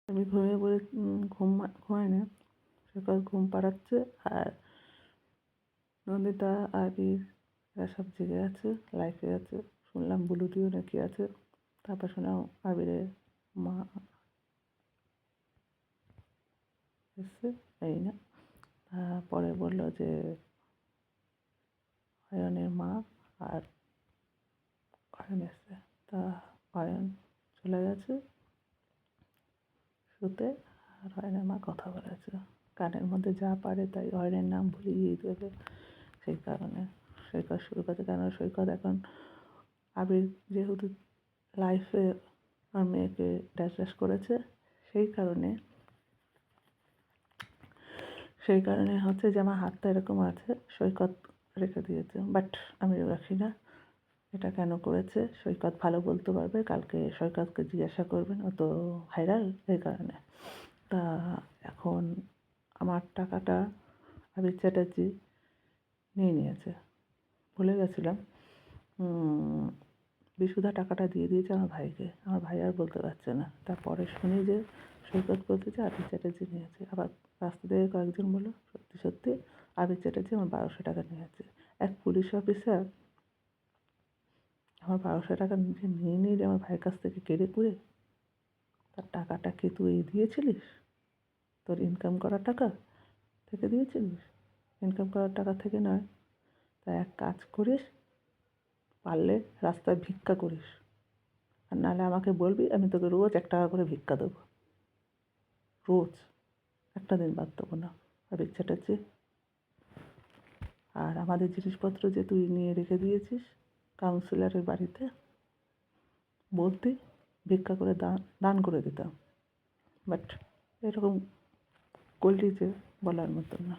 আমি ঘুমিয়ে পড়ে ঘুমায় না, সকাল ঘুম পাড়াচ্ছে। আর নন্দিতা, আবির এরা সব জেগে আছে, লাইফে আছে। শুনলাম বুলুদিও নাকি আছে। তারপর শুনলাম আবিরের মা এসছে, এই না। পরে বললো যে অয়নের মা আর অয়ন এসছে। তা অয়ন চলে গেছে শুতে, আর অয়নের মা কথা বলেছে। কানের মধ্যে যা পারে তাই অয়নের নাম ভুলিয়ে দেবে, সেই কারণে সৈকত শুরু করছে। কেন সৈকত এখন আবির যেহেতু লাইফে আর মেয়েকে ড্যাশ করেছে, সেই কারণে হচ্ছে যে আমার হাতটা এরকম আছে, সৈকত রেখে দিয়েছে। বাট আমি রাখি না। এটা কেন করেছে সৈকত ভালো বলতে পারবে, কালকে সৈকতকে জিজ্ঞাসা করবেন, ও তো ভাইরাল, এই কারণে। তা এখন আমার টাকাটা আবির চ্যাটার্জি নিয়ে নিয়েছে, ভুলে গেছিলাম। বিশুদা টাকাটা দিয়ে দিয়েছে আমার ভাইকে, আমার ভাই আর বলতে পারছে না। তারপরে শুনি যে সৈকত বলতেছে আবির চ্যাটার্জি নিয়েছে। আবার রাস্তা থেকে কয়েকজন বললো সত্যি সত্যি আবির চ্যাটার্জি আমার 1200 টাকা নিয়েছে। এক পুলিশ অফিসার আমার 1200 টাকা নিজে নিয়ে আমার ভাইয়ের কাছ থেকে কেড়ে কুড়ে, তার টাকাটা কি তুই দিয়েছিলিস? তোর ইনকাম করা টাকা থেকে দিয়েছিলিস? ইনকাম করার টাকা থেকে নয়। তা এক কাজ করিস, পারলে রাস্তায় ভিক্ষা করিস, আর নাহলে আমাকে বলবি, আমি তোকে রোজ 1 টাকা করে ভিক্ষা দেবো, রোজ, একটা দিন বাদ দেবো না। আর ইচ্ছাটাচ্ছে। আর আমাদের জিনিসপত্র যে তুই নিয়ে রেখে দিয়েছিস কাউন্সিলরের বাড়িতে, বলতি ভিক্ষা করে দান করে দিতাম। বাট এরকম করলি যে বলার মতন না।